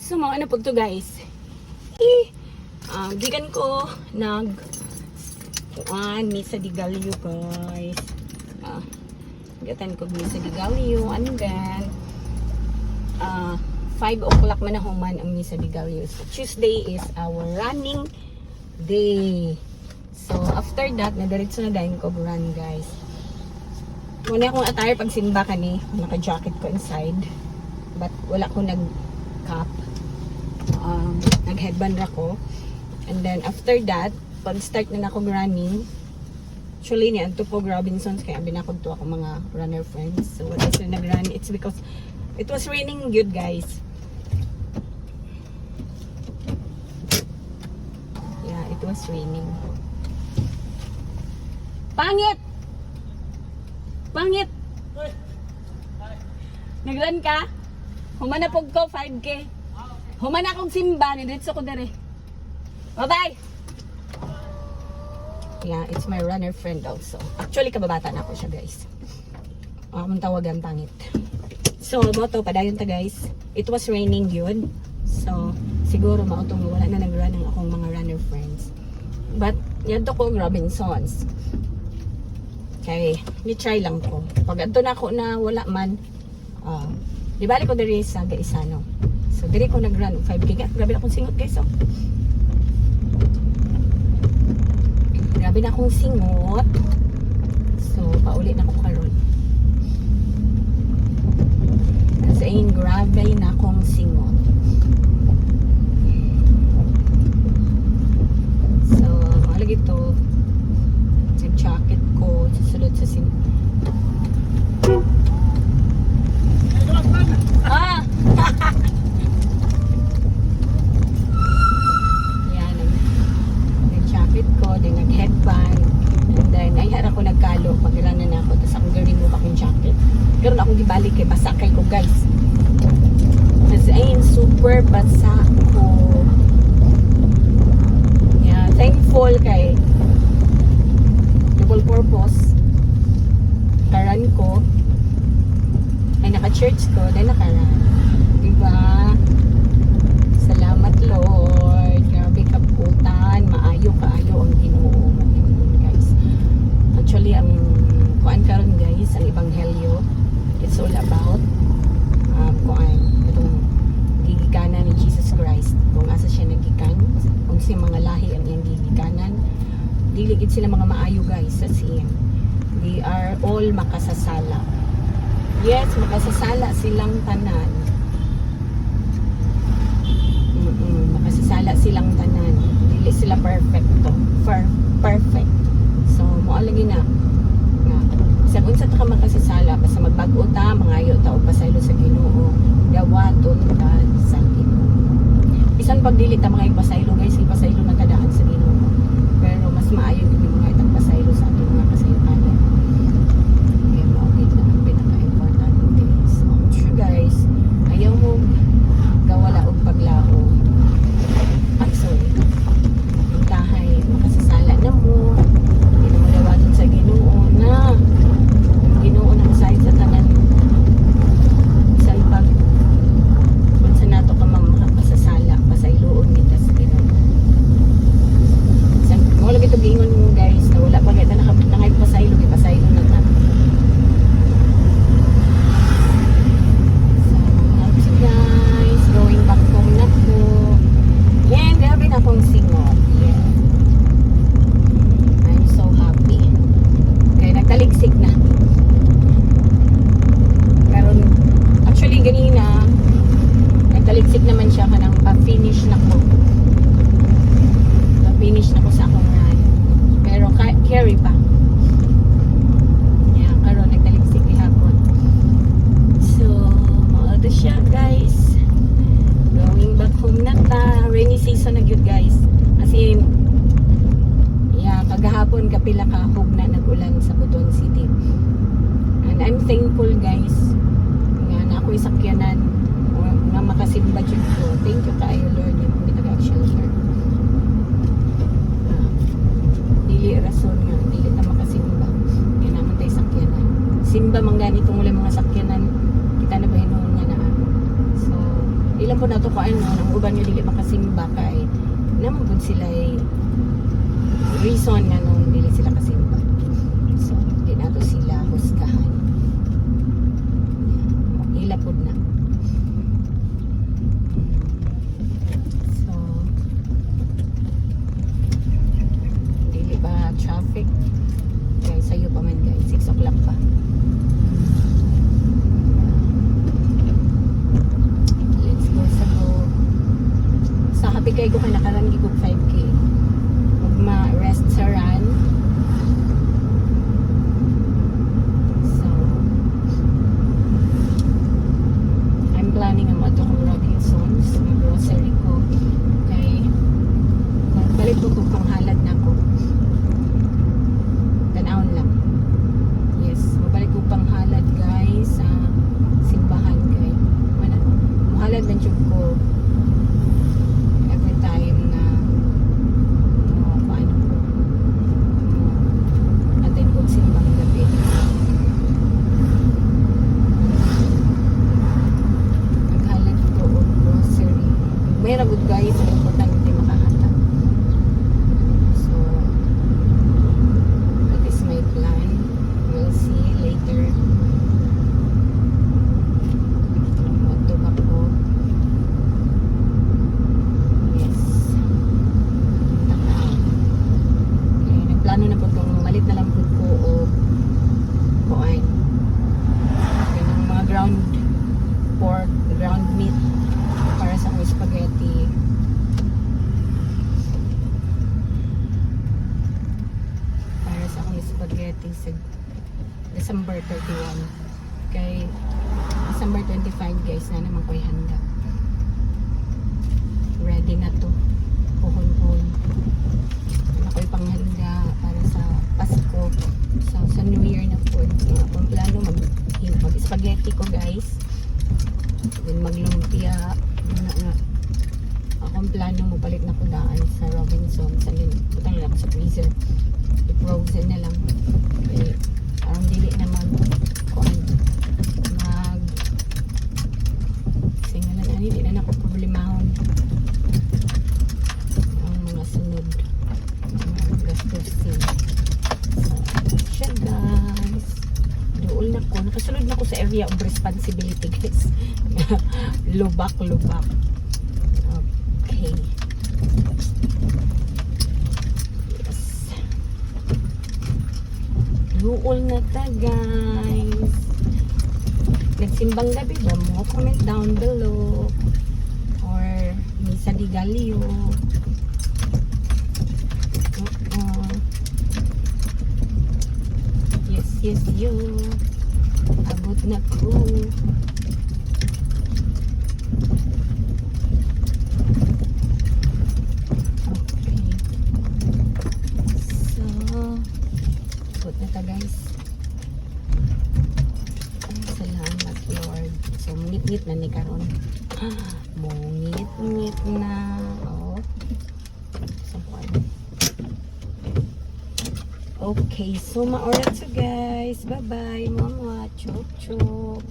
So, mga ano po to guys. Gigan ko Misa di Gallo guys. Gatan ko Misa di Gallo. And then, 5 o'clock manahuman ang Misa di Gallo. So, Tuesday is our running day. So, after that, nadiretso na dahil ko run guys. Muna akong attire pag simba ka ni. Naka-jacket ko inside. But wala ko nag-cap. Nag-headband ako. And then after that, pag start na ako running, actually ni Anto po Robinsons, kaya binakod to ako mga runner friends. So what is nag-run? It's because it was raining good guys. Yeah, it was raining. Pangit! Pangit! Nag-run ka? Humanapog ko 5K. Human akong simba, nidritso ko dere. Bye-bye! Yeah, it's my runner friend also. Actually, kababata na ako siya, guys. Akong tawagan pangit. So, moto, padayon ta, guys. It was raining yun. So, siguro mautong wala na nag-run ang akong mga runner friends. But, yan to ko, Robinsons. Okay, ni-try lang ko. Pag ato na ako na wala man, di balik ko diri sa Gaisano. So, diri ko nag-run 5K. Grabe akong singot guys, oh. Grabe na akong singot. So, paulit na ako karon. As in, grabe na akong singot. So, malagi to. Yung jacket ko, susunod sa singot. Pero akong gibalik kay basa kay ko guys. As in super basa ko. Yeah, thankful kay double purpose. Karan ko ay naka-church ko, then nakaran. Diba? Salamat Lord. Grabe kaputan, maayo kaayo ang Ginoo guys. Actually ang kuan karon guys, ang ebanghelyo. It's all about itong gigikanan ni Jesus Christ. Kung asa siya nagikan, kung siya mga lahi ang iyang gigikanan, diligid sila mga maayo guys sa siya. They are all makasasala. Yes, makasasala silang tanan. Makasasala silang tanan. Dili sila perfecto. Perfect. So, moalagi na. Sa unsa ta ka makasasala basta magbago ta mangayo ta og pasaylo sa Ginoo dawaton ta sa Ginoo. Bisan pag dili ta mga ipasaylo guys, ipasaylo na tadaan sa Ginoo. Pero mas maayo gid mga itang pasaylo sa ating mga kasayupanan. Kaya mao gid na ang pinaka-importante. So guys, ayaw mo gawala og paglao. Sorry. Tahay makasasala na mo. Hindi mo dawaton sa Ginoo na Ginoo na sa tanan. Bisan pag unsa nato ka makapasasala pasayloon kita sa Ginoo. Bisan mo lagi to gingon mo guys na wala pa kita nangay pasaylo ipasaylo na ta. So guys, going back home na po. And grabe na akong singot. Yeah. I'm so happy. Kaya nagtaligsik na. Actually, ganina, nagtaligsik naman siya kanang pa-finish na ko. Pa-finish na ko sa akong run. Pero carry pa. Yan, karon nagtaligsik ihapon. So, maado siya guys. Going back home na ta. Rainy season na good guys. As in, yeah, kagahapon kapila ka hugna nag-ulan sa Butuan City. And I'm thankful guys na ako'y sakyanan nga makasimba dyan ko. Thank you kayo Lord yung pinag-shelter. Dili rason nga, dili ta makasimba. Kaya naman tayo sakyanan. Simba man ganito mula mga sakyanan, kita na ba hinuon nga na. So, Ilan po na to kain no, ang uban nga dili makasimba kay naman po sila reason nga nung dili sila kasimba. So, di na to sila husgahan. Ila po na. So, dili ba traffic? Guys, sayo pa man guys, 6 o'clock pa. Let's go sa go. Sa happy kay ko kay nakaran gigog 5K. Ma-rest sa run. So, I'm planning ang mato kong Robinsons, ang grocery ko. Kay, balik ko kung panghalad na ko. Tanawon lang. Yes, mabalik ko panghalad guys sa simbahan kay. Mahalad ng tiyog ko. Every time na simbang gabi. Maghalag ko o grocery. May ragod guys, ang importante hindi makahatag. So, that is my plan. We'll see later. Matug ako. Yes. Okay, nagplano na po itong malit na lang po ko o kuhain. Ganang mga ground pork, ground meat para sa akong spaghetti. Para sa akong spaghetti sa December 31. Kay December 25 guys na naman ko'y handa. Ready na to. Puhon-puhon. Ano ko'y panghanda para sa Pasko. So, sa New Year na po. Akong plano mag-spaghetti ko guys. Then maglumpia. Akong plano mapalit na ko daan sa Robinsons. And then, putang lang sa freezer. I-frozen na lang. Okay. Parang dili naman singalan ani, di na ako problemahon. Ang mga sunod. Gastusin. Siya guys, dool na ko, nakasunod na ko sa area of responsibility guys. lubak okay, yes, dool na ta guys. Nagsimbang gabi ba mo? Comment down below or Misa di Galio. Yes, you. Abot na ko. Okay. So, abot na ta guys. Ay, salamat Lord. So, ngit-ngit na ni karon. Mungit-ngit na. Oh. So, okay, so ma-oras to guys. Bye-bye. Mama, chok chok.